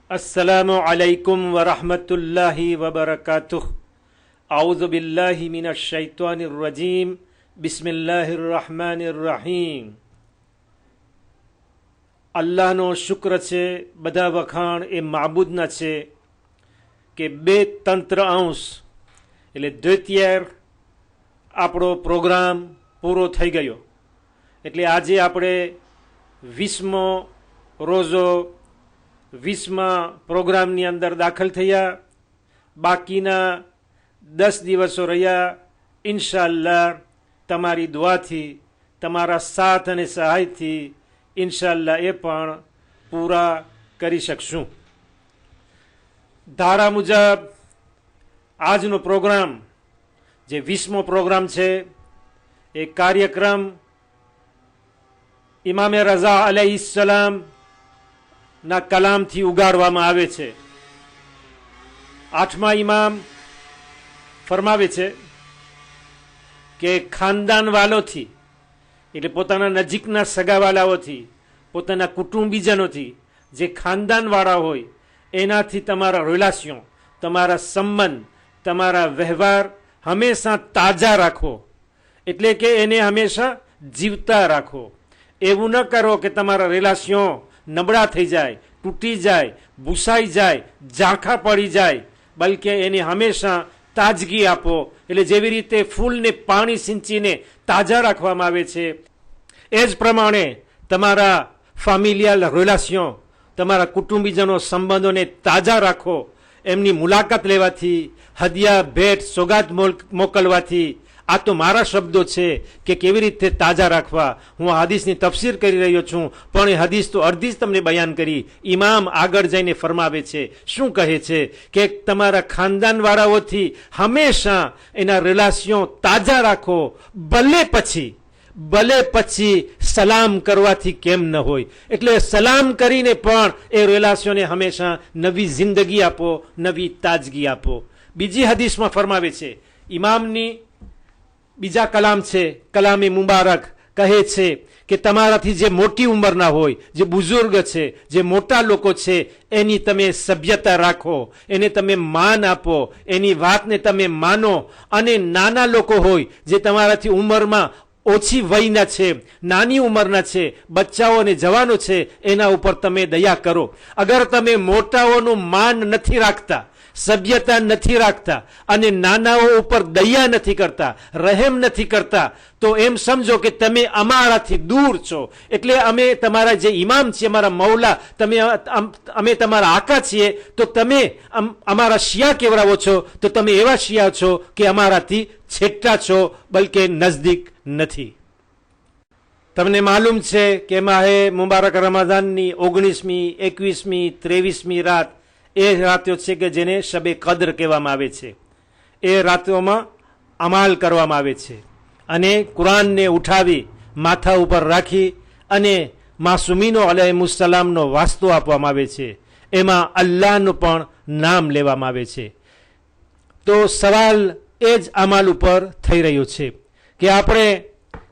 अस्सलामु अलैकुम व रहमतुल्लाहि व बरकातुह। औज़ु बिल्लाहि मिनश शैतानिर रजीम। बिस्मिल्लाहिर रहमानिर रहीम। अल्लाहनो शुक्र છે, બધા વખાણ એ માબૂદના છે કે બે તંત્ર અંશ એટલે દ્વિતીયાર આપણો પ્રોગ્રામ પૂરો થઈ ગયો. એટલે આજે આપણે 20મો રોઝો 20મા પ્રોગ્રામની અંદર દાખલ થયા. બાકીના 10 દિવસો રહ્યા. ઇન્શાઅલ્લાહ તમારી દુઆથી, તમારા સાથ અને સહાયથી ઇન્શાઅલ્લાહ એ પણ પૂરા કરી શકશું. ધારા મુજબ આજનો પ્રોગ્રામ જે 20મો પ્રોગ્રામ છે એ કાર્યક્રમ ઇમામે રઝા અલૈહિસ્સલામ ના કલામથી ઉગાડવામાં આવે છે. 8મા ઇમામ ફરમાવે છે કે ખાનદાનવાલોથી એટલે પોતાના નજીકના સગાવાલાઓથી, પોતાના કુટુંબીજનોથી, જે ખાનદાનવાળા હોય એનાથી તમારા રિલેશન, તમારા સંબંધ, તમારા વ્યવહાર હંમેશા તાજા રાખો. એટલે કે એને હંમેશા જીવતા રાખો. એવું ન કરો કે તમારા રિલેશન નબળા થઈ જાય, તૂટી જાય, ભૂસાઈ જાય, ઝાંખા પડી જાય, બલકે એને હંમેશા તાજગી આપો. એટલે જેવી રીતે ફૂલને પાણી સિંચીને તાજા રાખવામાં આવે છે, એ જ પ્રમાણે તમારા ફેમિલિયલ રિલેશન, તમારા કુટુંબીજનો સંબંધોને તાજા રાખો. એમની મુલાકાત લેવાથી, હદિયા, ભેટ, સોગાત મોકલવાથી. આ તો મારા શબ્દો છે કે કેવી રીતે તાજા રાખવા. હું આ હદીસની તફસીર કરી રહ્યો છું, પણ એ હદીસ તો અડધી જ તમને બયાન કરી. ઇમામ આગળ જઈને ફરમાવે છે, શું કહે છે કે તમારા ખાનદાનવાળાઓથી હંમેશા એના રિલેશન તાજા રાખો. ભલે પછી સલામ કરવાથી કેમ ન હોય. એટલે સલામ કરીને પણ એ રિલેશનને હંમેશા નવી જિંદગી આપો, નવી તાજગી આપો. બીજી હદીસમાં ફરમાવે છે, ઇમામની બીજા કલામ છે, કલામે મુબારક, કહે છે કે તમારાથી જે મોટી ઉંમરના હોય, જે બુઝુર્ગ છે, જે મોટા લોકો છે, એની તમે સભ્યતા રાખો, એને તમે માન આપો, એની વાતને તમે માનો. અને નાના લોકો હોય જે તમારાથી ઉંમરમાં ઓછી વયના છે, નાની ઉંમરના છે, બચ્ચાઓ અને જવાનો છે, એના ઉપર તમે દયા કરો. અગર તમે મોટાઓનું માન નથી રાખતા, સભ્યતા નથી રાખતા અને નાનાઓ ઉપર દયા નથી કરતા, રહેમ નથી કરતા, તો એમ સમજો કે તમે અમારાથી દૂર છો. એટલે અમે તમારા જે ઇમામ છીએ, અમારા મૌલા, અમે તમારા આકા છીએ, તો તમે અમારા શિયા કેવડાવો છો, તો તમે એવા શિયા છો કે અમારાથી છેટા છો, બલકે નજદીક નથી. તમને માલુમ છે કે માહે મુબારક રમઝાનની 19મી, 21મી, 23મી રાત એ રાતો છે કે જેને શબે કદ્ર કહેવામાં આવે છે. એ રાતોમાં અમાલ કરવામાં આવે છે અને કુરાનને ઉઠાવી માથા ઉપર રાખી અને માસુમીનો અલૈહિસ્સલામનો વાસ્તો આપવામાં આવે છે. એમાં અલ્લાહનું પણ નામ લેવામાં આવે છે. તો સવાલ એ જ અમાલ ઉપર થઈ રહ્યો છે કે આપણે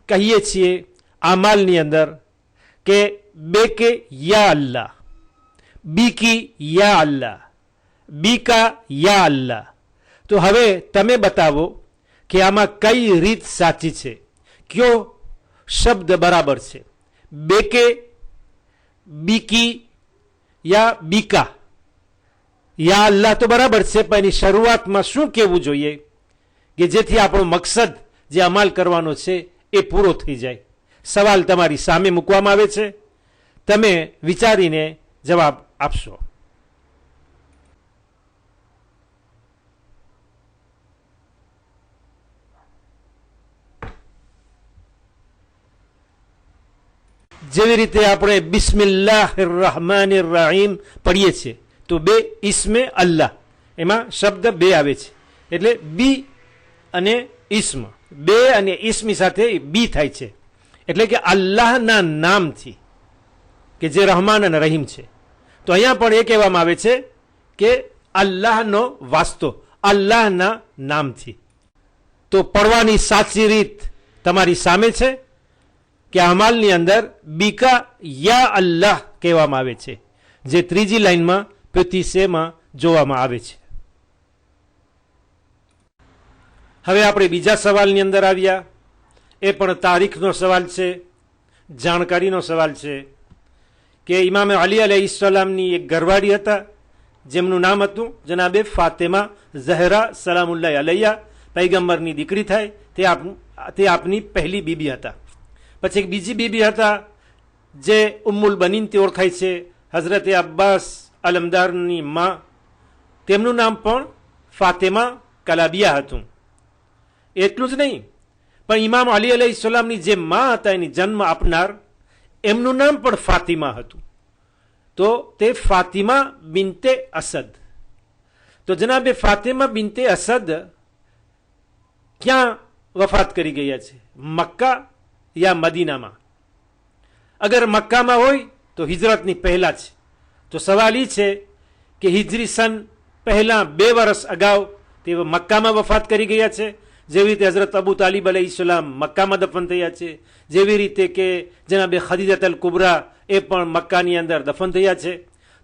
કહીએ છીએ અમાલની અંદર કે બેકે યા અલ્લાહ, બીકી યા અલ્લાહ, બીકા યા અલ્લાહ. તો હવે તમે બતાવો કે આમાં કઈ રીત સાચી છે, કયો શબ્દ બરાબર છે. બેકે, બીકી યા બીકા. યા અલ્લાહ તો બરાબર છે, પણ એની શરૂઆતમાં શું કહેવું જોઈએ કે જેથી આપણો મકસદ જે અમલ કરવાનો છે એ પૂરો થઈ જાય. સવાલ તમારી સામે મૂકવામાં આવે છે, તમે વિચારીને જવાબ આપશો. જેવી રીતે આપણે બિસ્મિલ્લાહિર રહમાનિર રહીમ પઢીએ છીએ, તો બે ઇસ્મે અલ્લાહ, એમાં શબ્દ બે આવે છે. એટલે બી અને ઇસ્મ, બે અને ઇસ્મી સાથે બી થાય છે. એટલે કે અલ્લાહના નામથી કે જે રહમાન અને રહીમ છે. તો અહીંયા પણ એ કહેવામાં આવે છે કે અલ્લાહનો વાસ્તો, અલ્લાહના નામથી. તો પડવાની સાચી રીત તમારી સામે છે કે અમાલની અંદર બીકા યા અલ્લાહ કહેવામાં આવે છે, જે ત્રીજી લાઈનમાં પ્યુતિસેમાં જોવામાં આવે છે. હવે આપણે બીજા સવાલની અંદર આવ્યા. એ પણ તારીખનો સવાલ છે, જાણકારીનો સવાલ છે કે ઇમામ અલી અલૈહિસ્સલામની એક ઘરવાળી હતા જેમનું નામ હતું જનાબે ફાતેમા ઝહરા સલામુલ્લાહ અલૈયા. પૈગંબરની દીકરી થાય તે આપની પહેલી બીબી હતા. પછી એક બીજી બીબી હતા જે ઉમ્મુલ બનીનથી ઓળખાય છે, હઝરત અબ્બાસ અલમદારની માં. તેમનું નામ પણ ફાતેમા કલાબિયા હતું. એટલું જ નહીં, પણ ઇમામ અલી અલૈહિસ્સલામની જે માં હતા એની જન્મ આપનાર, એમનું નામ પણ ફાતિમા હતું. તો તે ફાતિમા બિનતે અસદ. તો જનાબે ફાતિમા બિનતે અસદ ક્યાં વફાત કરી ગયા છે? મક્કા યા મદીનામાં? અગર મક્કામાં હોય તો હિજરતની પહેલા છે. તો સવાલ એ છે કે હિજરી સન પહેલા 2 વર્ષ અગાઉ તે મક્કામાં વફાત કરી ગયા છે. જેવી રીતે હઝરત અબુ તાલિબ અલૈહિસ્સલામ મક્કામાં દફન થયા છે, જેવી રીતે કે જનાબે ખદીજત અલ કુબરા એ પણ મક્કાની અંદર દફન થયા છે.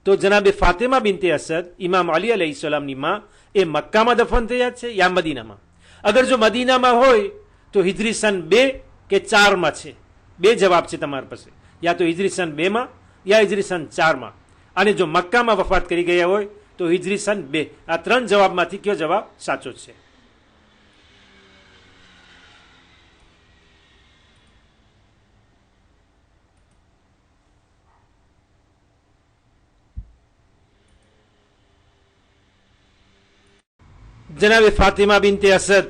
તો જનાબે ફાતિમા બિનતે અસદ ઇમામ અલી અલૈહિસ્સલામની માં એ મક્કામાં દફન થયા છે યા મદીનામાં? અગર જો મદીનામાં હોય તો હિજરી સન 2 કે 4માં છે. 2 જવાબ છે તમારી પાસે, યા તો હિજરી સન 2માં યા હિજરી સન 4માં. અને જો મક્કામાં વફાત કરી ગયા હોય તો હિજરી સન 2. આ 3 જવાબમાંથી કયો જવાબ સાચો છે? જનાબે ફાતિમા બિનતે અસદ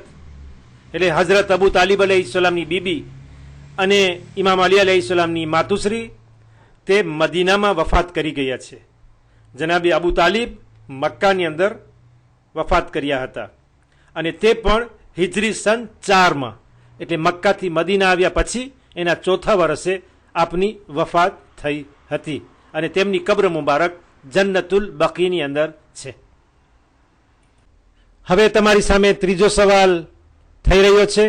એટલે હઝરત અબુ તાલિબ અલૈહિસ્સલામની બીબી અને ઇમામ અલી અલૈહિસ્સલામની માતુશ્રી તે મદીનામાં વફાત કરી ગયા છે. જનાબે અબુ તાલિબ મક્કાની અંદર વફાત કર્યા હતા અને તે પણ હિજરી સન 4માં, એટલે મક્કાથી મદીના આવ્યા પછી એના 4થા વર્ષે આપની વફાત થઈ હતી અને તેમની કબ્ર મુબારક જન્નતુલ બકીની અંદર છે. હવે તમારી સામે ત્રીજો સવાલ થઈ રહ્યો છે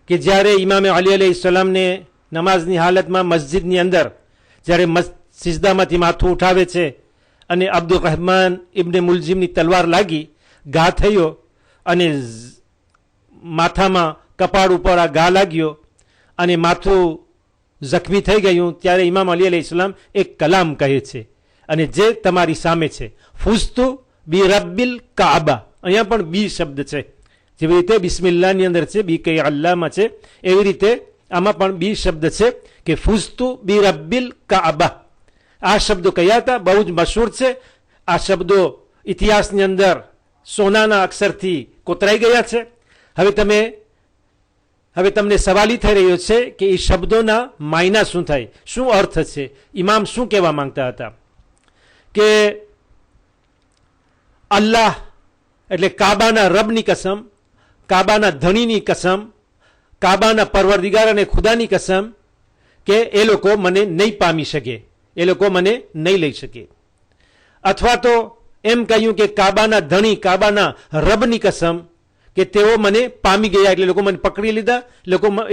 કે જ્યારે ઇમામે અલી અલૈહિસ્સલામને નમાઝની હાલતમાં મસ્જિદની અંદર જ્યારે સિજદામાંથી માથું ઉઠાવે છે અને અબ્દુલ રહેમાન ઇબ્ને મુલજીમની તલવાર લાગી, ઘા થયો અને માથામાં કપાળ ઉપર આ ઘા લાગ્યો અને માથું જખમી થઈ ગયું, ત્યારે ઇમામ અલી અલૈહિસ્સલામ એક કલામ કહે છે અને જે તમારી સામે છે, ફુસ્તુ બી રબ્બિલ કાબા. અહીંયા પણ બી શબ્દ છે. જેવી રીતે બિસ્મિલ્લાહની અંદર છે, બી કઈ અલ્લાહમાં છે, એવી રીતે આમાં પણ બી શબ્દ છે કે ફુસ્તુ બી રબ્બિલ કાબા. આ શબ્દો કયા હતા? બહુ જ મશહૂર છે. આ શબ્દો ઇતિહાસની અંદર સોનાના અક્ષરથી કોતરાઈ ગયા છે. હવે તમને સવાલ એ થઈ રહ્યો છે કે એ શબ્દોના માયના શું થાય, શું અર્થ છે, ઇમામ શું કહેવા માંગતા હતા? કે અલ્લાહ એટલે કાબાના રબની કસમ, કાબાના ધણીની કસમ, કાબાના પરવરદિગાર અને ખુદાની કસમ કે એ લોકો મને નહીં પામી શકે, એ લોકો મને નહીં લઈ શકે. અથવા તો એમ કહ્યું કે કાબાના ધણી, કાબાના રબની કસમ કે તેઓ મને પામી ગયા, એટલે લોકો મને પકડી લીધા,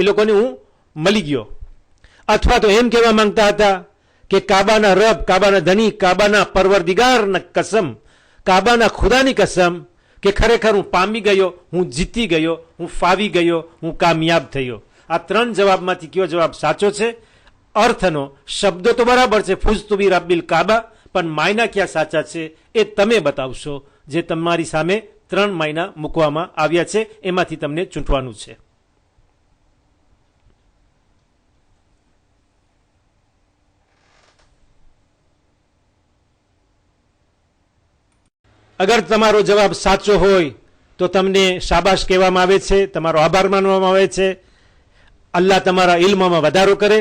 એ લોકોને હું મળી ગયો. અથવા તો એમ કહેવા માંગતા હતા કે કાબાના રબ, કાબાના ધણી, કાબાના પરવરદિગારના કસમ, કાબાના ખુદાની કસમ કે ખરેખર હું પામી ગયો, હું જીતી ગયો, હું ફાવી ગયો, હું કામયાબ થયો. આ 3 જવાબમાંથી કયો જવાબ સાચો છે? અર્થનો શબ્દો તો બરાબર છે, ફુસ્તુ બી રબ્બિલ કાબા, પણ માયના ક્યાં સાચા છે એ તમે બતાવશો. જે તમારી સામે 3 માયના મૂકવામાં આવ્યા છે એમાંથી તમને ચૂંટવાનું છે. અગર તમારો જવાબ સાચો હોય તો તમને શાબાશ કહેવામાં આવે છે, તમારો આભાર માનવામાં આવે છે, અલ્લાહ તમારા ઇલ્મમાં વધારો કરે.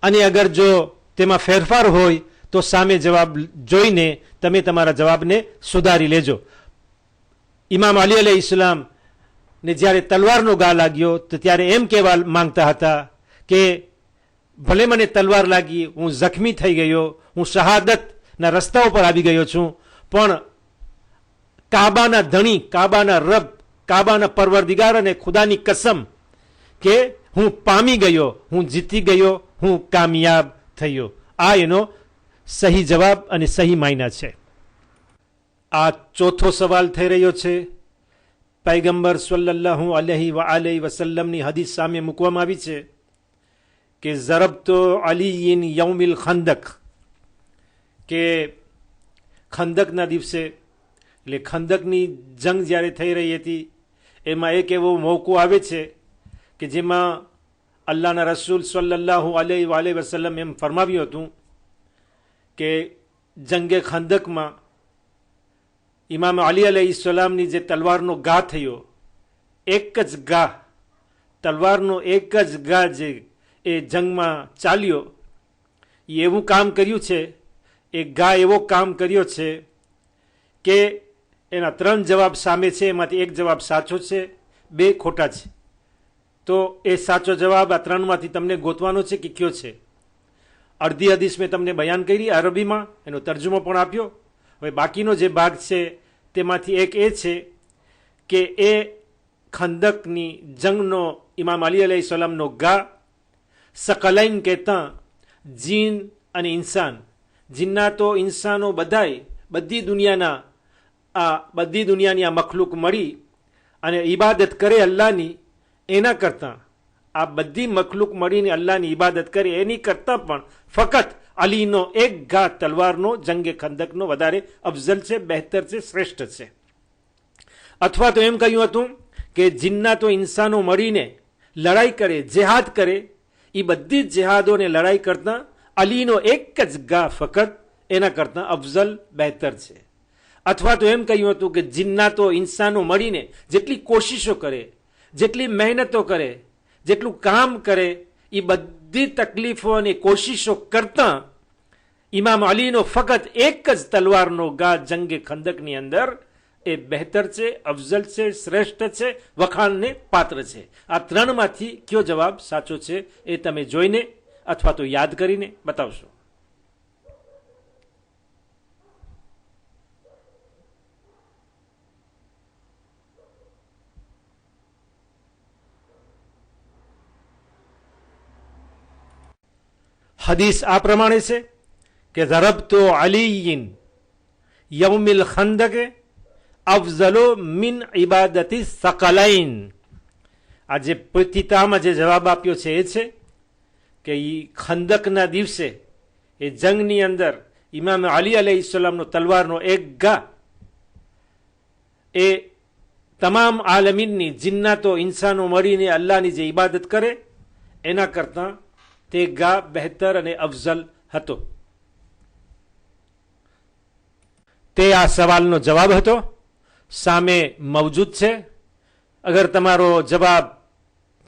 અને અગર જો તેમાં ફેરફાર હોય તો સામે જવાબ જોઈને તમે તમારા જવાબને સુધારી લેજો. ઇમામ અલી અલૈહિસ્સલામ ને જ્યારે તલવારનો ઘા લાગ્યો તો ત્યારે એમ કહેવા માંગતા હતા કે ભલે મને તલવાર લાગી, હું જખમી થઈ ગયો, હું શહાદતના રસ્તા ઉપર આવી ગયો છું, પણ કાબાના ધણી, કાબાના રબ, કાબાના પરવરદિગાર અને ખુદાની કસમ કે હું પામી ગયો, હું જીતી ગયો, હું કામયાબ થયો. આ એનો સહી જવાબ અને સહી માયના છે. આ ચોથો સવાલ થઈ રહ્યો છે. પૈગંબર સલ્લલ્લાહુ અલૈહિ વસલ્લમની હદીસ સામે મૂકવામાં આવી છે કે ઝરબતો અલીયિન યૌમિલ ખંદક, કે ખંદકના દિવસે, એટલે ખંદકની જંગ જ્યારે થઈ રહી હતી એમાં એક એવો મોકો આવે છે કે જેમાં અલ્લાહના રસૂલ સલ્લલ્લાહુ અલૈહિ વસલ્લમ એમ ફરમાવ્યું હતું કે જંગે ખંદકમાં ઇમામ અલી અલૈહિસ્સલામની જે તલવારનો ઘા થયો, એક જ ઘા, તલવારનો એક જ ઘા જે એ જંગમાં ચાલ્યો, એ એવું કામ કર્યું છે, એ ઘા એવો કામ કર્યો છે કે એના 3 જવાબ સામે છે, એમાંથી એક જવાબ સાચો છે, 2 ખોટા છે. તો એ સાચો જવાબ આ 3માંથી તમને ગોતવાનો છે કે કયો છે. અડધી હદીસ મેં તમને બયાન કરી અરબીમાં, એનો તર્જુમો પણ આપ્યો. હવે બાકીનો જે ભાગ છે તેમાંથી એક એ છે કે એ ખંદકની જંગનો ઇમામ અલી અલૈહિસ્સલામનો ઘા સકલાઈન કહેતા જીન અને ઇન્સાન, જીનના તો ઇન્સાનો બધાય બધી દુનિયાની આ મખલુક મળી અને ઇબાદત કરે અલ્લાહની, એના કરતાં આ બધી મખલુક મળીને અલ્લાહની ઇબાદત કરે એની કરતાં પણ ફક્ત અલીનો એક ઘા તલવારનો જંગે ખંદકનો વધારે અફઝલ છે, બહેતર છે, શ્રેષ્ઠ છે. અથવા તો એમ કહ્યું હતું કે જીનના તો ઇન્સાનો મળીને લડાઈ કરે, જેહાદ કરે, એ બધી જ જેહાદોને લડાઈ કરતાં અલીનો એક જ ઘા ફક્ત એના કરતાં અફઝલ, બહેતર છે. અથવા તો એમ કહ્યું હતું કે જીનના તો ઇન્સાનો મળીને જેટલી કોશિશો કરે, જેટલી મહેનતો કરે, જેટલું કામ કરે, એ બધી તકલીફો અને કોશિશો કરતાં ઇમામ અલીનો ફક્ત એક જ તલવારનો ઘા જંગે ખંદકની અંદર એ બહેતર છે, અફઝલ છે, શ્રેષ્ઠ છે, વખાણને પાત્ર છે. આ 3માંથી કયો જવાબ સાચો છે એ તમે જોઈને અથવા તો યાદ કરીને બતાવશો. હદીસ આ પ્રમાણે છે કે ઝરબતો અલીયિન યૌમિલ ખંદકે અફઝલો મિન ઇબાદતી સકલાઈન. આ જે પતિતામાં જે જવાબ આપ્યો છે એ છે કે એ ખંદકના દિવસે એ જંગની અંદર ઇમામ અલી અલૈહિસ્સલામનો તલવારનો એક ઘા એ તમામ આલમીનની, જીન્ના તો ઇન્સાનો મળીને અલ્લાહની જે ઇબાદત કરે એના કરતાં તે ઘા બહેતર અને અફઝલ હતો. તે આ સવાલનો જવાબ હતો, સામે મૌજૂદ છે. અગર તમારો જવાબ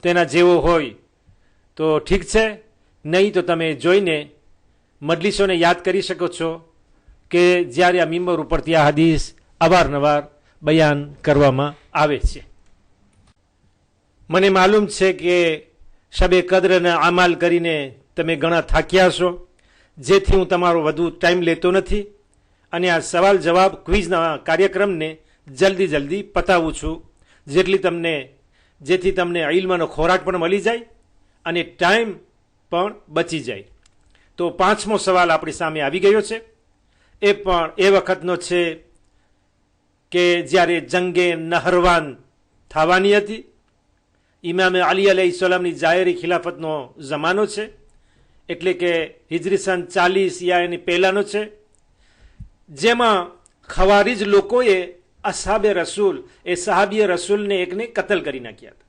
તેના જેવો હોય તો ઠીક છે, નહીં તો તમે જોઈને મજલિસોને યાદ કરી શકો છો કે જ્યારે આ મિંબર ઉપરથી આ હદીસ અવારનવાર બયાન કરવામાં આવે છે. મને માલુમ છે કે શબે કદ્રના અમાલ કરીને તમે ઘણા થાક્યા છો, જેથી હું તમારો વધુ ટાઈમ લેતો નથી અને આ સવાલ જવાબ ક્વિઝના કાર્યક્રમને જલ્દી પતાવું છું, જેથી તમને ઇલ્મનો ખોરાક પણ મળી જાય અને ટાઈમ પણ બચી જાય. તો 5મો સવાલ આપણી સામે આવી ગયો છે. એ પણ એ વખતનો છે કે જ્યારે જંગે નહરવાન થવાની હતી. ઇમામ અલી અલૈહિસ્સલામની જાહેરી ખિલાફતનો જમાનો છે, એટલે કે હિજરી સન 40 યા એની પહેલાનો છે, જેમાં ખવારીજ લોકોએ અસહાબે રસૂલ, એ સહાબીએ રસૂલને એકને કતલ કરી નાખ્યા હતા.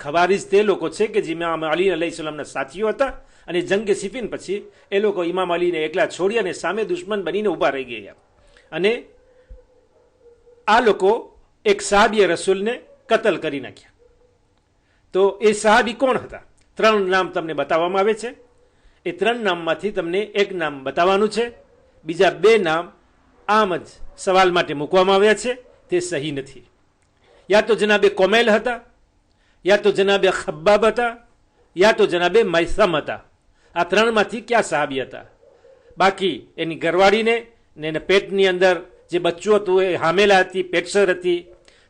ખવારીજ તે લોકો છે કે જે ઇમામ અલી અલૈહિસ્સલામના સાથીઓ હતા અને જંગે સિફીન પછી એ લોકો ઇમામ અલીને એકલા છોડી અને સામે દુશ્મન બનીને ઊભા રહી ગયા અને આ લોકો એક સહાબીએ રસૂલને કતલ કરી નાખ્યા. તો એ સહાબી કોણ હતા? 3 નામ તમને બતાવવામાં આવે છે. એ 3 નામમાંથી તમને એક નામ બતાવવાનું છે. બીજા 2 નામ આમ જ સવાલ માટે મૂકવામાં આવ્યા છે, તે સહી નથી. યા તો જનાબે કોમેલ હતા, યા તો જનાબે ખબ્બાબ હતા, યા તો જનાબે મૈસમ હતા. આ 3માંથી ક્યાં સહાબી હતા? બાકી એની ઘરવાળીને ને એના પેટની અંદર જે બચ્ચું હતું એ હામેલા હતી, પેટસર હતી,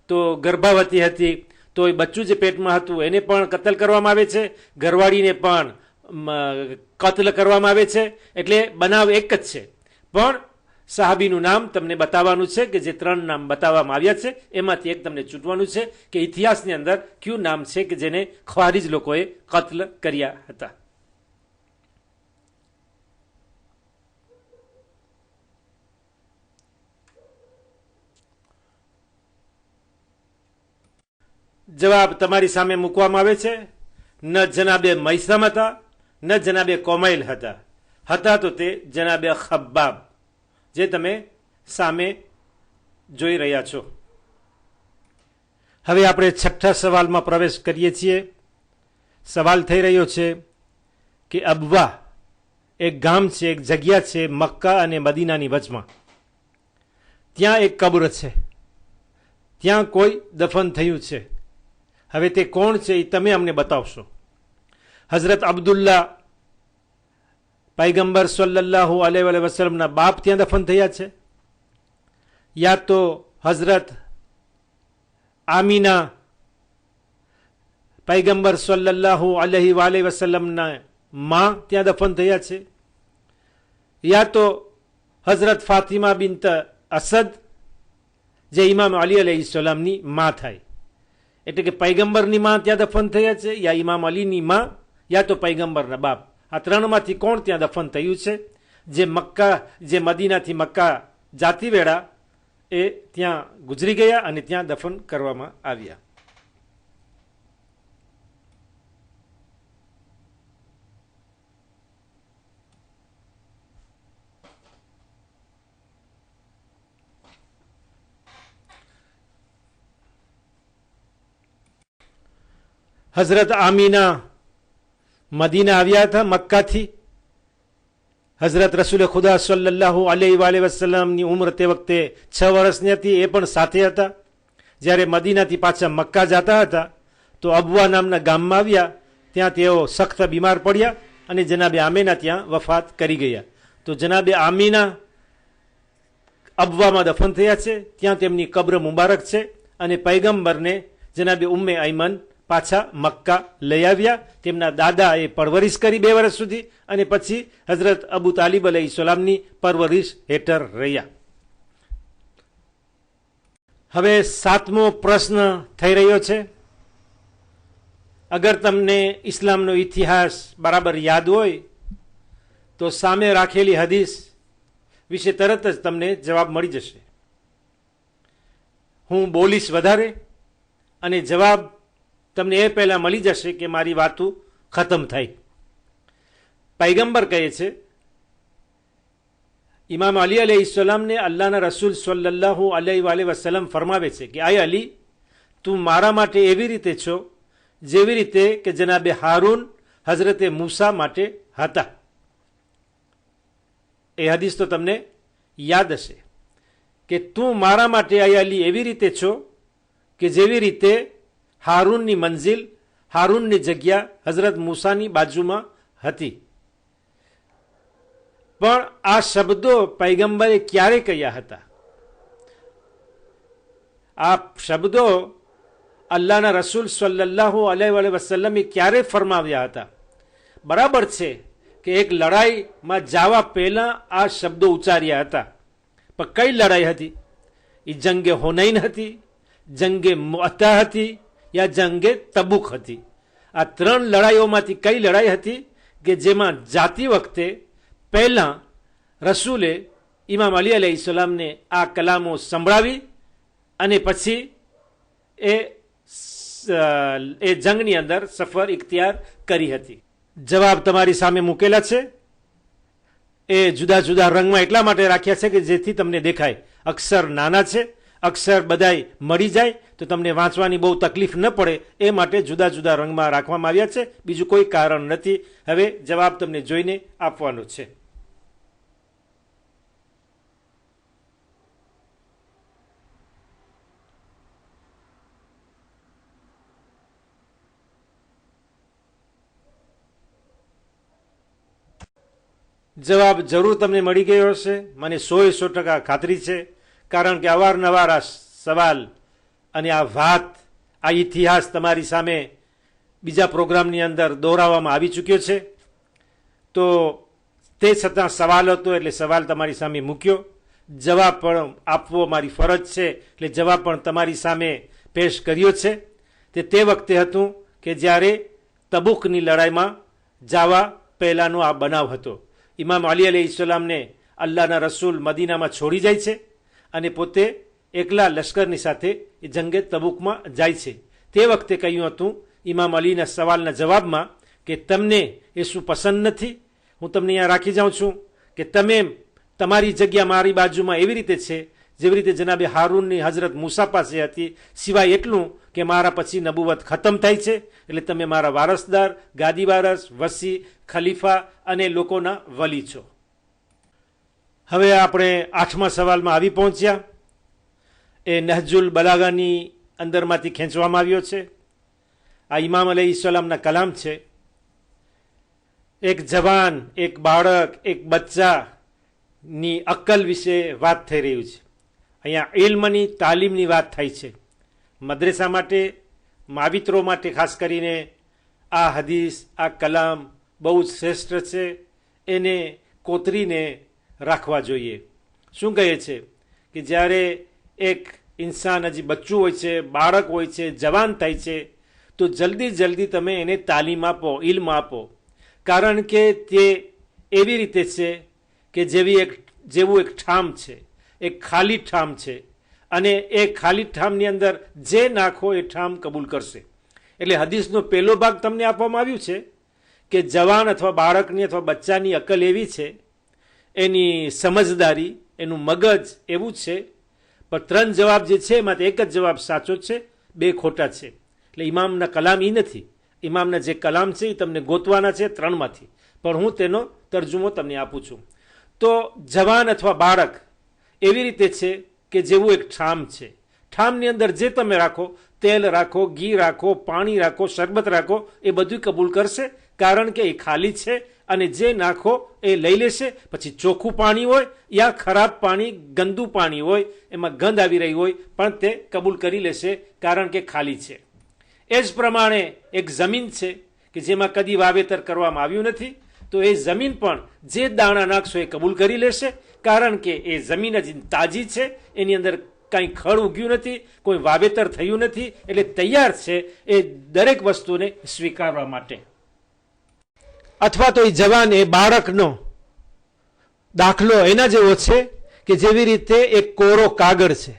તો ગર્ભાવતી હતી, તો એ બચ્ચું જે પેટમાં હતું એને પણ કતલ કરવામાં આવે છે, ઘરવાળીને પણ કત્લ કરવામાં આવે છે. એટલે બનાવ એક જ છે, પણ સાહાબીનું નામ તમને બતાવવાનું છે કે જે 3 નામ બતાવવામાં આવ્યા છે એમાંથી એક તમને ચૂંટવાનું છે કે ઇતિહાસની અંદર કયું નામ છે કે જેને ખ્વારિજ લોકોએ કત્લ કર્યા હતા. જવાબ તમારી સામે મૂકવામાં આવે છે. ન જનાબે મૈસમ હતા, ન જનાબે કોમૈલ હતા તો તે જનાબે ખબ્બાબ, જે તમે સામે જોઈ રહ્યા છો. હવે આપણે 6થા સવાલમાં પ્રવેશ કરીએ છીએ. સવાલ થઈ રહ્યો છે કે અબવા એક ગામ છે, એક જગ્યા છે મક્કા અને મદીનાની વચમાં. ત્યાં એક કબ્ર છે, ત્યાં કોઈ દફન થયું છે. હવે તે કોણ છે એ તમે અમને બતાવશો. હઝરત અબ્દુલ્લા પૈગંબર સલ્લલ્લાહુ અલૈહિ વસલ્લમના બાપ ત્યાં દફન થયા છે, યા તો હઝરત આમીના પૈગંબર સલ્લલ્લાહુ અલૈહિ વસલ્લમના માં ત્યાં દફન થયા છે, યા તો હઝરત ફાતિમા બિન્ટ અસદ જે ઇમામ અલી અલૈહિસ્સલામની માં થાય. એટલે કે પૈગંબરની માં ત્યાં દફન થયા છે, યા ઇમામ અલીની માં, યા તો પૈગંબરના બાપ. આ 3માંથી કોણ ત્યાં દફન થયું છે? જે મદીનાથી મક્કા જાતી વેળા એ ત્યાં ગુજરી ગયા અને ત્યાં દફન કરવામાં આવ્યા. હઝરત આમીના મદીના આવ્યા હતા મક્કાથી. હઝરત રસૂલ ખુદા સલ્લલ્લાહુ અલૈહિ વસલ્લમની ઉંમર તે વખતે 6 વર્ષની હતી, એ પણ સાથે હતા. જ્યારે મદીનાથી પાછા મક્કા જતા હતા તો અબવા નામના ગામમાં આવ્યા. ત્યાં તેઓ સખ્ત બીમાર પડ્યા અને જનાબે આમીના ત્યાં વફાત કરી ગયા. તો જનાબે આમીના અબવામાં દફન થયા છે, ત્યાં તેમની કબ્ર મુબારક છે. અને પૈગંબરને જનાબે ઉમ્મે અયમન પાછા મક્કા લઈ આવ્યા. તેમના દાદા એ પરવરિશ કરી 2 વર્ષ સુધી અને પછી હઝરત અબુ તાલિબ અલૈહિસ્સલામની પરવરિશ હેઠળ રહ્યા. હવે 7મો પ્રશ્ન થઈ રહ્યો છે. અગર તમને ઇસ્લામનો ઇતિહાસ બરાબર યાદ હોય તો સામે રાખેલી હદીસ વિશે તરત જ તમને જવાબ મળી જશે. હું બોલીશ વધારે અને જવાબ તમને એ પહેલાં મળી જશે કે મારી વાતો ખતમ થાય. પૈગંબર કહે છે, ઇમામ અલી અલૈહિસ્સલામને અલ્લાહના રસૂલ સલ્લલ્લાહુ અલૈહિ વસલ્લમ ફરમાવે છે કે આય અલી, તું મારા માટે એવી રીતે છો જેવી રીતે કે જનાબે હારૂન હઝરતે મૂસા માટે હતા. એ હદીસ તો તમને યાદ હશે કે તું મારા માટે આય અલી એવી રીતે છો કે જેવી રીતે હારૂનની મંઝિલ, હારૂનની જગ્યા હઝરત મૂસાની બાજુમાં હતી. પણ આ શબ્દો પૈગંબરે ક્યારે કહ્યા હતા? આ શબ્દો અલ્લાહના રસૂલ સલ્લલ્લાહુ અલૈહિ વસલ્લમે ક્યારે ફરમાવ્યા હતા? બરાબર છે કે એક લડાઈમાં જવા પહેલા આ શબ્દો ઉચ્ચાર્યા હતા. પણ કઈ લડાઈ હતી? એ જંગે હુનૈન હતી, જંગે મુઅત્તા હતી, યા જંગે તબુક હતી. આ 3 લડાઈઓમાંથી કઈ લડાઈ હતી કે જેમાં જાતી વખતે પહેલાં રસૂલે ઇમામ અલી અલૈહિસ્સલામને આ કલામો સંભળાવી અને પછી એ જંગની અંદર સફર ઇખ્તિયાર કરી હતી. જવાબ તમારી સામે મૂકેલા છે. એ જુદા જુદા રંગમાં એટલા માટે રાખ્યા છે કે જેથી તમને દેખાય. અક્ષર નાના છે, અક્ષર બધાય મળી જાય તો તમને વાંચવાની બહુ તકલીફ ન પડે એ માટે જુદા જુદા રંગમાં રાખવામાં આવ્યા છે. બીજું કોઈ કારણ નથી. હવે જવાબ તમને જોઈને આપવાનો છે. જવાબ જરૂર તમને મળી ગયો હશે, મને 100% ખાતરી છે. કારણ કે અવારનવાર આ સવાલ અને આ વાત, આ ઇતિહાસ તમારી સામે બીજા પ્રોગ્રામની અંદર દોહરાવવામાં આવી ચૂક્યો છે. તો તે છતાં સવાલ હતો એટલે સવાલ તમારી સામે મૂક્યો. જવાબ પણ આપવો મારી ફરજ છે, એટલે જવાબ પણ તમારી સામે પેશ કર્યો છે. તે વખતે હતું કે જ્યારે તબુકની લડાઈમાં જવા પહેલાંનો આ બનાવ હતો. ઇમામ અલી અલૈહિસ્સલામને અલ્લાહના રસૂલ મદીનામાં છોડી જાય છે અને પોતે એકલા લશ્કરની સાથે એ જંગે તબુકમાં જાય છે. તે વખતે કહ્યું હતું ઇમામ અલીના સવાલના જવાબમાં કે તમને એ શું પસંદ નથી? હું તમને અહીંયા રાખી જાઉં છું કે તમે તમારી જગ્યા મારી બાજુમાં એવી રીતે છે જેવી રીતે જનાબે હારૂનની હજરત મૂસા પાસે હતી, સિવાય એટલું કે મારા પછી નબુવત ખતમ થાય છે, એટલે તમે મારા વારસદાર, ગાદી વારસ, વસી, ખલીફા અને લોકોના વલી છો. હવે આપણે 8મા સવાલમાં આવી પહોંચ્યા. એ નહજુલ બલાગાની અંદરમાંથી ખેંચવામાં આવ્યો છે. આ ઇમામ અલૈહિસ્સલામના કલામ છે. એક જવાન, એક બાળક, એક બચ્ચાની અક્કલ વિશે વાત થઈ રહ્યું છે. અહીંયા ઇલ્મની તાલીમની વાત થાય છે. મદ્રેસા માટે, માવિત્રો માટે ખાસ કરીને આ હદીસ, આ કલામ બહુ જ શ્રેષ્ઠ છે. એને કોતરીને રાખવા જોઈએ. શું કહે છે કે જ્યારે એક ઇન્સાન હજી બચ્ચું હોય છે, બાળક હોય છે, જવાન થાય છે, તો જલ્દી તમે એને તાલીમ આપો, ઇલ્મ આપો. કારણ કે તે એવી રીતે છે કે જેવું એક ઠામ છે, એક ખાલી ઠામ છે, અને એ ખાલી ઠામની અંદર જે નાખો એ ઠામ કબૂલ કરશે. એટલે હદીસનો પહેલો ભાગ તમને આપવામાં આવ્યું છે કે જવાન અથવા બાળકની અથવા બચ્ચાની અકલ એવી છે, એની સમજદારી, એનું મગજ એવું છે, પણ 3 જવાબ જે છે એમાંથી એક જ જવાબ સાચો છે, 2 ખોટા છે. એટલે ઇમામના કલામ એ નથી. ઇમામના જે કલામ છે એ તમને ગોતવાના છે 3માંથી, પણ હું તેનો તર્જુમો તમને આપું છું. તો જવાન અથવા બાળક એવી રીતે છે કે જેવું એક ઠામ છે. ઠામની અંદર જે તમે રાખો, તેલ રાખો, ઘી રાખો, પાણી રાખો, શરબત રાખો, એ બધું કબૂલ કરશે, કારણ કે એ ખાલી છે અને જે નાખો એ લઈ લેશે. પછી ચોખ્ખું પાણી હોય યા ખરાબ પાણી, ગંદુ પાણી હોય, એમાં ગંધ આવી રહી હોય, પણ તે કબૂલ કરી લેશે, કારણ કે ખાલી છે. એ જ પ્રમાણે એક જમીન છે કે જેમાં કદી વાવેતર કરવામાં આવ્યું નથી, તો એ જમીન પણ જે દાણા નાખશો એ કબૂલ કરી લેશે, કારણ કે એ જમીન જ તાજી છે, એની અંદર કાંઈ ખડ ઉગ્યું નથી, કોઈ વાવેતર થયું નથી, એટલે તૈયાર છે એ દરેક વસ્તુને સ્વીકારવા માટે. અથવા તો એ જવાન, એ બાળકનો દાખલો એના જેવો છે કે જેવી રીતે એક કોરો કાગળ છે.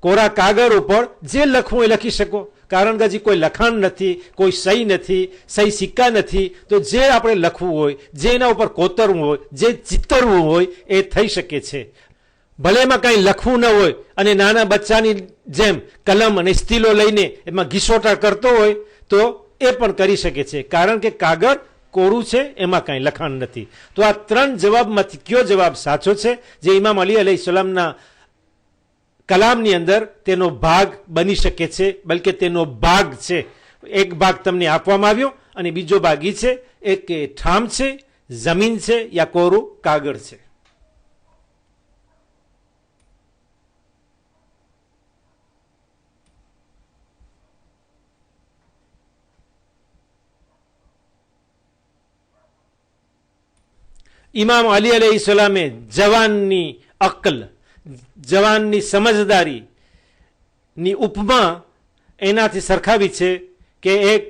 કોરા કાગળ ઉપર જે લખવું એ લખી શકો, કારણ કે હજી કોઈ લખાણ નથી, કોઈ સહી નથી, સહી સિક્કા નથી, તો જે આપણે લખવું હોય, જે એના ઉપર કોતરવું હોય, જે ચિતરવું હોય એ થઈ શકે છે. ભલે એમાં કાંઈ લખવું ન હોય અને નાના બચ્ચાની જેમ કલમ અને સ્ટીલો લઈને એમાં ઘીસોટા કરતો હોય તો એ પણ કરી શકે છે, કારણ કે કાગળ કોરું છે, એમાં કાંઈ લખાણ નથી. તો આ 3 જવાબમાંથી કયો જવાબ સાચો છે, જે ઇમામ અલી અલૈહિસ્સલામના કલામની અંદર તેનો ભાગ બની શકે છે, બલકે તેનો ભાગ છે. એક ભાગ તમને આપવામાં આવ્યો અને બીજો ભાગ એ છે, એક ઠામ છે, જમીન છે યા કોરું કાગળ છે. ઇમામ અલી અલૈહિસ્સલામે જવાનની અક્લ, જવાનની સમજદારીની ઉપમા એનાથી સરખાવી છે કે એક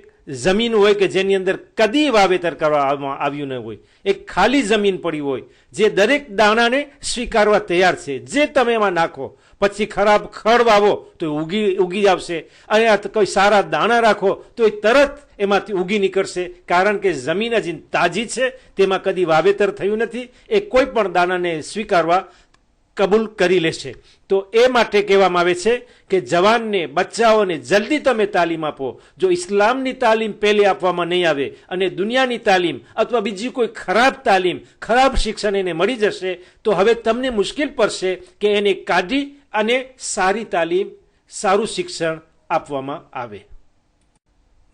જમીન હોય કે જેની અંદર કદી વાવેતર કરવામાં આવ્યું ન હોય, એક ખાલી જમીન પડી હોય, જે દરેક દાણાને સ્વીકારવા તૈયાર છે. જે તમે એમાં નાખો, પછી ખરાબ ખડ વાવો તો ઉગી આવશે, અને કોઈ સારા દાણા રાખો તો એ તરત એમાંથી ઉગી નીકળશે, કારણ કે જમીન જ તાજી છે, તેમાં કદી વાવેતર થયું નથી, એ કોઈ પણ દાણાને સ્વીકારવા કબૂલ કરી લેશે. તો એ માટે કહેવામાં આવે છે કે જવાનને, બચ્ચાઓને જલ્દી તમે તાલીમ આપો. જો ઇસ્લામની તાલીમ પહેલે આપવામાં નહીં આવે અને દુનિયાની તાલીમ અથવા બીજી કોઈ ખરાબ તાલીમ, ખરાબ શિક્ષણ એને મળી જશે, તો હવે તમને મુશ્કેલ પડશે કે એને કાઢી અને સારી તાલીમ, સારું શિક્ષણ આપવામાં આવે.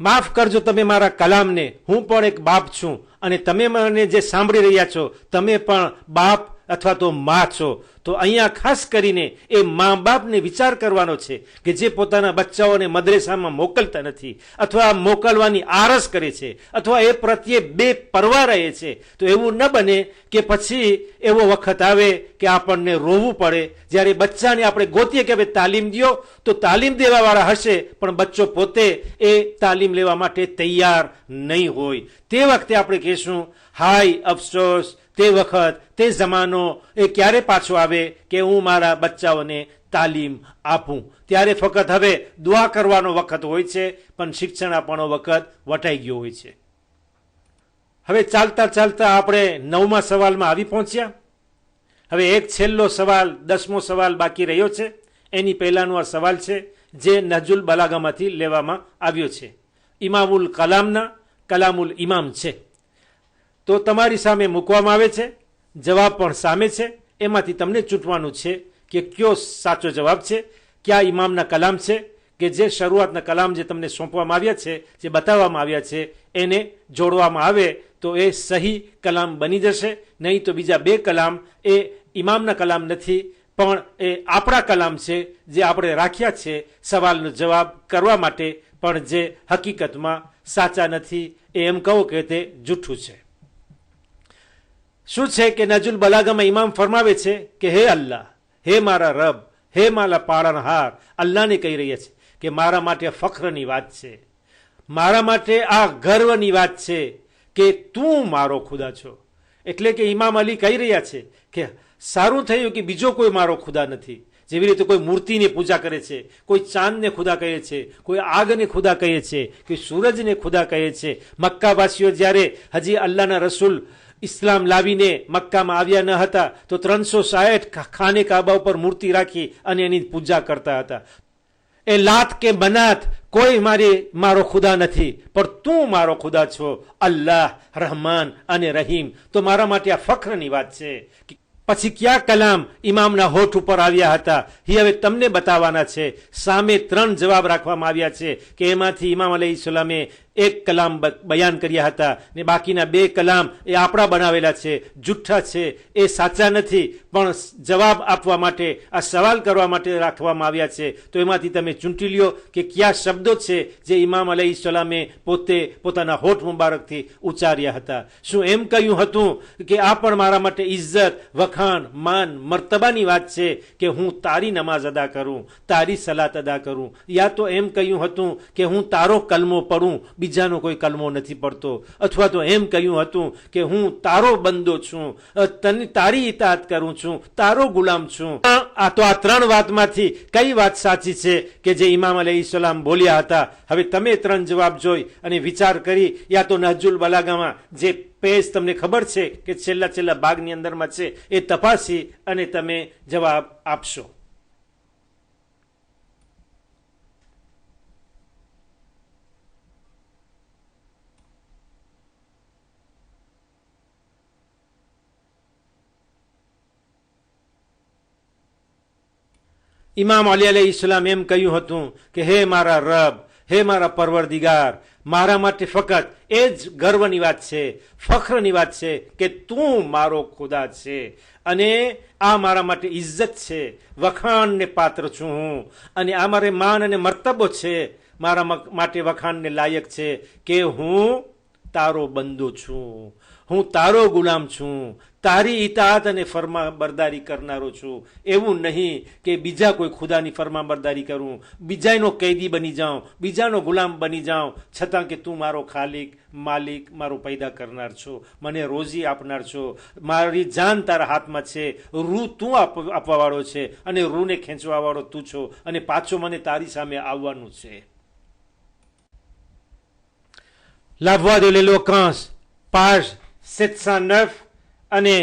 માફ કરજો તમે મારા કલામને, હું પણ એક બાપ છું અને તમે મને જે સાંભળી રહ્યા છો તમે પણ બાપ અથવા તો મા છો. તો અહીંયા ખાસ કરીને એ મા બાપને વિચાર કરવાનો છે કે જે પોતાના બચ્ચાઓને મદ્રેસામાં મોકલતા નથી અથવા મોકલવાની આરસ કરે છે અથવા એ પ્રત્યે બેપરવા રહે છે, તો એવું ન બને કે પછી એવો વખત આવે કે આપણને રોવું પડે જ્યારે બચ્ચાને આપણે ગોતીએ કે ભાઈ તાલીમ દો, તો તાલીમ દેવાવાળા હશે પણ બચ્ચો પોતે એ તાલીમ લેવા માટે તૈયાર નહીં હોય. તે વખતે આપણે કહીશું હાય અફસોસ, તે વખત તે જમાનો એ ક્યારે પાછો આવે કે હું મારા બચ્ચાઓને તાલીમ આપું. ત્યારે ફક્ત હવે દુઆ કરવાનો વખત હોય છે પણ શિક્ષણ આપવાનો વખત વટાઈ ગયો હોય છે. હવે ચાલતા ચાલતા આપણે 9મા સવાલમાં આવી પહોંચ્યા. હવે એક છેલ્લો સવાલ 10મો સવાલ બાકી રહ્યો છે. એની પહેલાનો આ સવાલ છે જે નહજુલ બલાગામાંથી લેવામાં આવ્યો છે. ઇમામુલ કલામના કલામુલ ઇમામ છે. તો તમારી સામે મૂકવામાં આવે છે, જવાબ પણ સામે છે. એમાંથી તમને ચૂંટવાનું છે કે કયો સાચો જવાબ છે, કયા ઇમામના કલામ છે કે જે શરૂઆતના કલામ જે તમને સોંપવામાં આવ્યા છે, જે બતાવવામાં આવ્યા છે, એને જોડવામાં આવે તો એ સહી કલામ બની જશે. નહીં તો બીજા 2 કલામ એ ઇમામના કલામ નથી પણ એ આપણા કલામ છે જે આપણે રાખ્યા છે સવાલનો જવાબ કરવા માટે, પણ જે હકીકતમાં સાચા નથી. એમ કહો કે તે જૂઠું છે. શું છે કે નહજુલ બલાગામાં ઇમામ ફરમાવે છે કે હે અલ્લાહ, હે મારા રબ, હે મારા પાળનહાર, અલ્લાહને કહી રહ્યા છે કે મારા માટે ફખ્રની વાત છે, મારા માટે આ ગર્વની વાત છે કે તું મારો ખુદા છો. એટલે કે ઇમામ અલી કહી રહ્યા છે કે સારું થયું કે બીજો કોઈ મારો ખુદા નથી. જેવી રીતે કોઈ મૂર્તિની પૂજા કરે છે, કોઈ ચાંદને ખુદા કહે છે, કોઈ આગને ખુદા કહે છે, કોઈ સૂરજને ખુદા કહે છે. મક્કાવાસીઓ જ્યારે હજી અલ્લાહના રસૂલ ઇસ્લામ લાવીને મક્કામાં આવ્યા ન હતા તો 360 ખાને કાબા ઉપર મૂર્તિ રાખી અને એની પૂજા કરતા હતા. એ લાત કે મનાત કોઈ મારો ખુદા નથી, પણ તું મારો ખુદા છો, અલ્લાહ રહમાન અને રહીમ. તો મારા માટે આ ફખ્રની વાત છે. પછી કયા કલામ ઇમામના હોઠ ઉપર આવ્યા હતા એ હવે તમને બતાવવાના છે. સામે 3 જવાબ રાખવામાં આવ્યા છે કે એમાંથી ઇમામ અલૈહિસ્સલામે 1 કલામ બયાન કર્યા હતા ને બાકીના 2 કલામ એ આપણા બનાવેલા છે, જુઠ્ઠા છે, એ સાચા નથી પણ જવાબ આપવા માટે, આ સવાલ કરવા માટે રાખવામાં આવ્યા છે. તો એમાંથી તમે ચૂંટી લ્યો કે કયા શબ્દો છે જે ઇમામ અલૈહિસ્સલામે પોતે પોતાના હોઠ મુબારકથી ઉચ્ચાર્યા હતા. શું એમ કહ્યું હતું કે આ પણ મારા માટે ઇજ્જત, વખાણ, માન, મર્તબાની વાત છે કે હું તારી નમાઝ અદા કરું, તારી સલાત અદા કરું, યા તો એમ કહ્યું હતું કે હું તારો કલમો પડું, બીજાનો કોઈ કલમો નથી પડતો, અથવા તો એમ કહ્યું હતું કે હું તારો બંદો છું, તારી ઇતાઅત કરું છું, તારો ગુલામ છું. આ 3 વાતમાંથી કઈ વાત સાચી છે કે જે ઇમામ અલૈહિસ્સલામ બોલ્યા હતા? હવે તમે 3 જવાબ જોઈ અને વિચાર કરી, યા તો નહજુલ બલાગામાં જે પેજ તમને ખબર છે કે છેલ્લા ભાગની અંદરમાં છે એ તપાસી અને તમે જવાબ આપશો. ઇમામ અલી અલૈહિસ્સલામ એમ કહ્યું હતું કે હે મારા રબ, હે મારા પરવરદિગાર, મારા માટે ફક્ત એ જ ગર્વની વાત છે, ફખ્રની વાત છે કે તું મારો ખુદા છે અને આ મારા માટે ઇજ્જત છે, વખાણને પાત્ર છું હું, અને આ મારે માન અને મર્તબો છે, મારા માટે વખાણને લાયક છે કે હું તારો બંદો છું, હું તારો ગુલામ છું, તારી ઇતાઅત અને ફરમાબરદારી કરનારો છું. એવું નહીં કે બીજા કોઈ ખુદાની ફરમાબરદારી કરું, બીજાનો કૈદી બની જાઉં, બીજાનો ગુલામ બની જાઉં, છતાં કે તું મારો ખાલિક, માલિક, મારો પેદા કરનાર છો, મને રોજી આપનાર છો, મારી જાન તારા હાથમાં છે, રૂહ તું આપવાવાળો છે અને રૂહને ખેંચવાવાળો તું છો, અને પાછો મને તારી સામે આવવાનું છે. La voix de l'éloquence, page 709 અને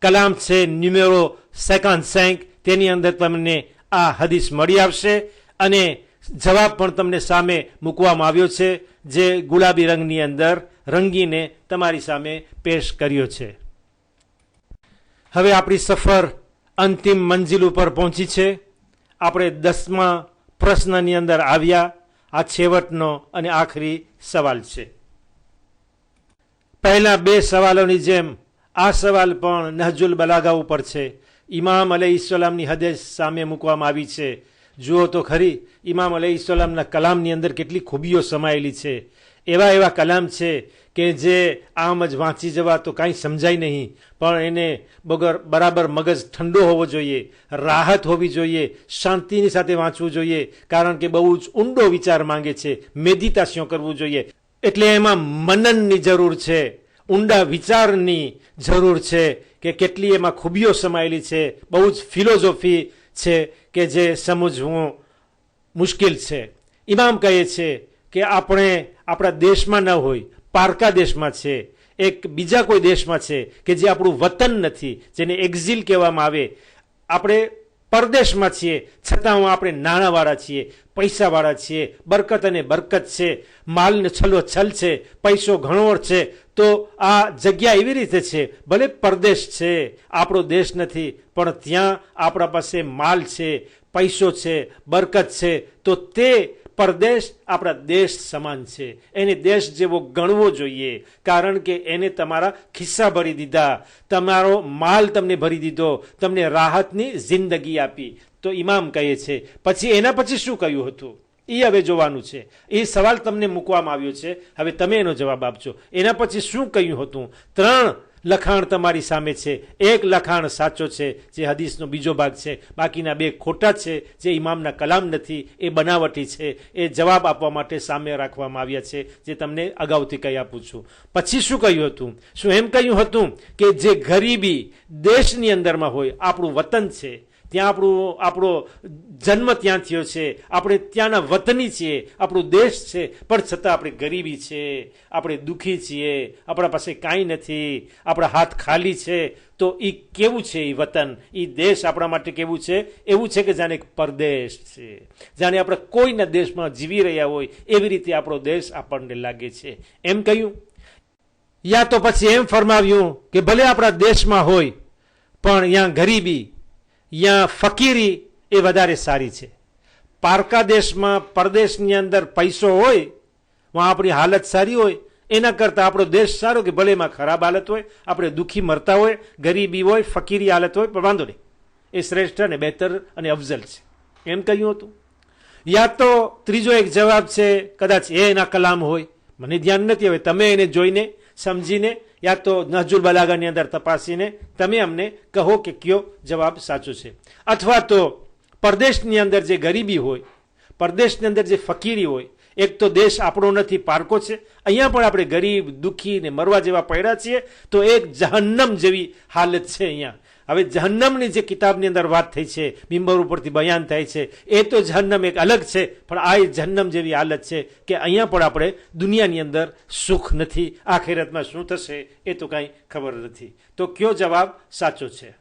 કલામ છે ન્યુમેરો 55. તેની અંદર તમને આ હદીસ મળી આવશે અને જવાબ પણ તમને સામે મૂકવામાં આવ્યો છે જે ગુલાબી રંગની અંદર રંગીને તમારી સામે પેશ કર્યો છે. હવે આપણી સફર અંતિમ મંજિલ ઉપર પહોંચી છે. આપણે 10મા પ્રશ્નની અંદર આવ્યા. આ છેવટનો અને આખરી સવાલ છે. પહેલા 2 સવાલોની જેમ આ સવાલ પણ નહજુલ બલાગા ઉપર છે ઇમામ અલૈહિસ્સલામની હદીસ સામે મૂકવામાં આવી છે. જુઓ તો ખરી, ઇમામ અલૈહિસ્સલામના કલામની અંદર કેટલી ખૂબીઓ સમાયેલી છે. એવા એવા કલામ છે કે જે આમ જ વાંચી જવા તો કાંઈ સમજાય નહીં, પણ એને બરાબર મગજ ઠંડો હોવો જોઈએ, રાહત હોવી જોઈએ, શાંતિની સાથે વાંચવું જોઈએ, કારણ કે બહુ જ ઊંડો વિચાર માંગે છે, મેડિટેશન કરવું જોઈએ. એટલે એમાં મનનની જરૂર છે, ઊંડા વિચારની જરૂર છે કે કેટલી એમાં ખૂબીઓ સમાયેલી છે. બહુ જ ફિલોઝોફી છે કે જે સમજવું મુશ્કેલ છે. ઇમામ કહે છે કે આપણે આપણા દેશમાં ન હોય, પારકા દેશમાં છે, એક બીજા કોઈ દેશમાં છે કે જે આપણું વતન નથી, જેને એક્ઝિલ કહેવામાં આવે. આપણે પરદેશમાં છીએ, છતાં આપણે નાણાંવાળા છીએ, પૈસાવાળા છીએ, બરકત અને બરકત છે, માલને છલોછલ છે, પૈસો ઘણો છે. તો આ જગ્યા એવી રીતે છે, ભલે પરદેશ છે, આપણો દેશ નથી, પણ ત્યાં આપણા પાસે માલ છે, પૈસો છે, બરકત છે, તો તે પરદેશ આપણા દેશ સમાન છે. એને દેશ જેવો ગણવો જોઈએ, કારણ કે એને તમારા ખિસ્સા ભરી દીધા, તમારો માલ તમને ભરી દીધો, તમને રાહતની જિંદગી આપી. તો ઇમામ કહે છે. પછી એના પછી શું કહ્યું હતું એ હવે જોવાનું છે. એ સવાલ તમને મૂકવામાં આવ્યો છે, હવે તમે એનો જવાબ આપજો. એના પછી શું કહ્યું હતું? 3 લખાણ તમારી સામે છે. એક લખાણ સાચો છે, જે હદીસનો બીજો ભાગ છે, બાકીના 2 ખોટા છે, જે ઇમામના કલામ નથી, એ બનાવટી છે. એ જવાબ આપવા માટે સામે રાખવામાં આવ્યા છે, જે તમને અગાઉથી કહી આપું છું. પછી શું કહ્યું હતું? શું એમ કહ્યું હતું કે જે ગરીબી દેશની અંદરમાં હોય, આપણું વતન છે, ત્યાં આપણો જન્મ ત્યાં થયો છે, આપણે ત્યાંના વતની છીએ, આપણું દેશ છે, પણ છતાં આપણે ગરીબી છે, આપણે દુઃખી છીએ, આપણા પાસે કાંઈ નથી, આપણા હાથ ખાલી છે. તો એ કેવું છે? એ વતન, એ દેશ આપણા માટે કેવું છે? એવું છે કે જાણે એક પરદેશ છે, જાણે આપણે કોઈના દેશમાં જીવી રહ્યા હોય એવી રીતે આપણો દેશ આપણને લાગે છે. એમ કહ્યું. યા તો પછી એમ ફરમાવ્યું કે ભલે આપણા દેશમાં હોય, પણ અહીંયા ગરીબી, અહીંયા ફકીરી એ વધારે સારી છે. પારકા દેશમાં, પરદેશની અંદર પૈસો હોય, વहाँ આપણી હાલત સારી હોય, એના કરતાં આપણો દેશ સારો કે ભલે એમાં ખરાબ હાલત હોય, આપણે દુઃખી મરતા હોય, ગરીબી હોય, ફકીરી હાલત હોય, પણ વાંધો નહીં, એ શ્રેષ્ઠ અને બહેતર અને અફઝલ છે. એમ કહ્યું હતું. યા તો ત્રીજો એક જવાબ છે, કદાચ એના કલામ હોય, મને ધ્યાન નથી, હવે તમે એને જોઈને સમજીને યા તો નહજુલ બલાગાની અંદર તપાસીને તમે અમને કહો કે કયો જવાબ સાચો છે. અથવા તો પરદેશની અંદર જે ગરીબી હોય, પરદેશની અંદર જે ફકીરી હોય, એક તો દેશ આપણો નથી, પારકો છે, અહીંયા પણ આપણે ગરીબ, દુઃખી ને મરવા જેવા પડ્યા છીએ, તો એક જહન્નમ જેવી હાલત છે અહીંયા. હવે જહન્નમની જે કિતાબની અંદર વાત થઈ છે, મિંબર ઉપરથી બયાન થાય છે, એ તો જહન્નમ એક અલગ છે, પણ આ જહન્નમ જેવી હાલત છે કે અહીંયા પણ આપણે દુનિયાની અંદર સુખ નથી, આખિરતમાં શું થશે એ તો કાંઈ ખબર નથી. તો કયો જવાબ સાચો છે?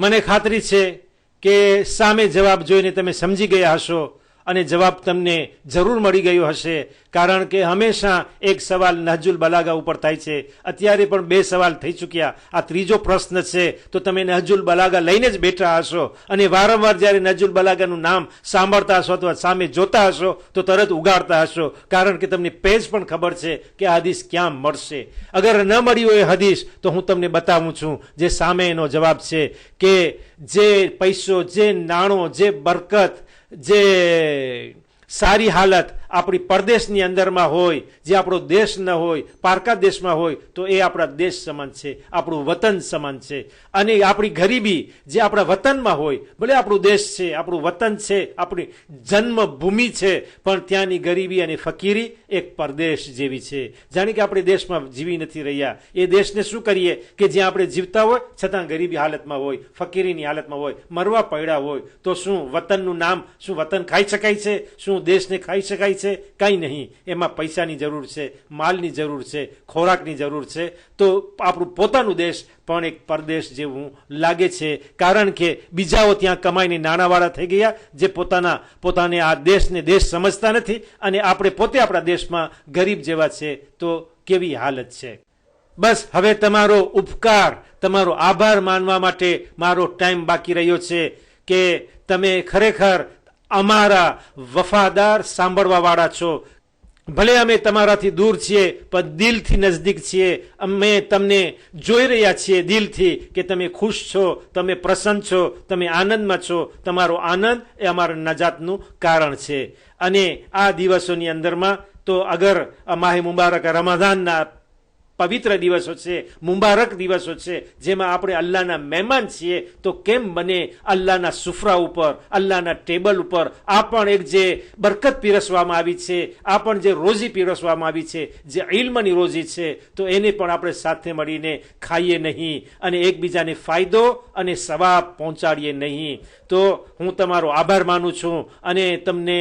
મને ખાતરી છે કે સામે જવાબ જોઈને તમે સમજી ગયા હશો અને જવાબ તમને જરૂર મળી ગયો હશે, કારણ કે હંમેશા એક સવાલ નહજુલ બલાગા ઉપર થાય છે. અત્યારે પણ 2 સવાલ થઈ ચૂક્યા, આ ત્રીજો પ્રશ્ન છે. તો તમે નહજુલ બલાગા લઈને જ બેઠા હશો અને વારંવાર જ્યારે નહજુલ બલાગાનું નામ સાંભળતા હશો અથવા સામે જોતા હશો તો તરત ઉગાડતા હશો, કારણ કે તમને પેજ પણ ખબર છે કે આ હદીસ ક્યાં મળશે. અગર ન મળી હોય હદીસ તો હું તમને બતાવું છું જે સામે એનો જવાબ છે કે જે પૈસો, જે નાણો, જે બરકત, જે સારી હાલત આપણી પરદેશની અંદરમાં હોય, જે આપણો દેશ ન હોય, પારકા દેશમાં હોય, તો એ આપણા દેશ સમાન છે, આપણું વતન સમાન છે. અને આપણી ગરીબી જે આપણા વતનમાં હોય, ભલે આપણું દેશ છે, આપણું વતન છે, આપણી જન્મભૂમિ છે, પણ ત્યાંની ગરીબી અને ફકીરી એક પરદેશ જેવી છે. જાણે કે આપણે દેશમાં જીવી નથી રહ્યા. એ દેશને શું કરીએ કે જ્યાં આપણે જીવતા હોય છતાં ગરીબી હાલતમાં હોય, ફકીરીની હાલતમાં હોય, મરવા પડ્યા હોય, તો શું વતનનું નામ, શું વતન ખાઈ શકાય છે? શું દેશને ખાઈ શકાય છે? કંઈ નહીં. એમાં પૈસાની જરૂર છે, માલની જરૂર છે, ખોરાકની જરૂર છે. તો આપણું પોતાનું દેશ પણ એક પરદેશ જેવું લાગે છે, કારણ કે બીજાઓ ત્યાં કમાઈને નાણાંવાળા થઈ ગયા, જે પોતાને આ દેશને દેશ સમજતા નથી, અને આપણે પોતે આપણા દેશમાં ગરીબ જેવા છે. તો કેવી હાલત છે. બસ હવે તમારો ઉપકાર, તમારો આભાર માનવા માટે મારો ટાઈમ બાકી રહ્યો છે કે તમે ખરેખર અમારા વફાદાર સાંભળવાવાળા છો. ભલે અમે તમારાથી દૂર છીએ પણ દિલથી નજદીક છીએ. અમે તમને જોઈ રહ્યા છીએ દિલથી કે તમે ખુશ છો, તમે પ્રસન્ન છો, તમે આનંદમાં છો. તમારો આનંદ એ અમારા નજાતનું કારણ છે. અને આ દિવસોની અંદરમાં તો અગર આ માહે મુબારક રમઝાનના પવિત્ર દિવસો છે, મુબારક દિવસો છે, જેમાં આપણે અલ્લાહના મહેમાન છીએ, તો કેમ બને અલ્લાહના સુફરા ઉપર, અલ્લાહના ટેબલ ઉપર આ પણ એક જે બરકત પીરસવામાં આવી છે, આ પણ જે રોજી પીરસવામાં આવી છે, જે ઇલ્મની રોજી છે, તો એને પણ આપણે સાથે મળીને ખાઈએ નહીં અને એકબીજાને ફાયદો અને સવાબ પહોંચાડીએ નહીં. તો હું તમારો આભાર માનું છું અને તમને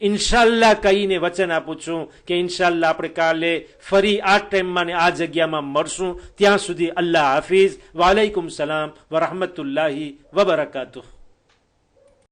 ઇન્શાલ્લાહ કહીને વચન આપું છું કે ઇન્શાલ્લાહ આપણે કાલે ફરી આ ટાઈમમાં ને આ જગ્યામાં મળશું. ત્યાં સુધી અલ્લાહ હાફિઝ. વાલેકુમ સલામ વરહમતુલ્લાહી વબરકાતુહ.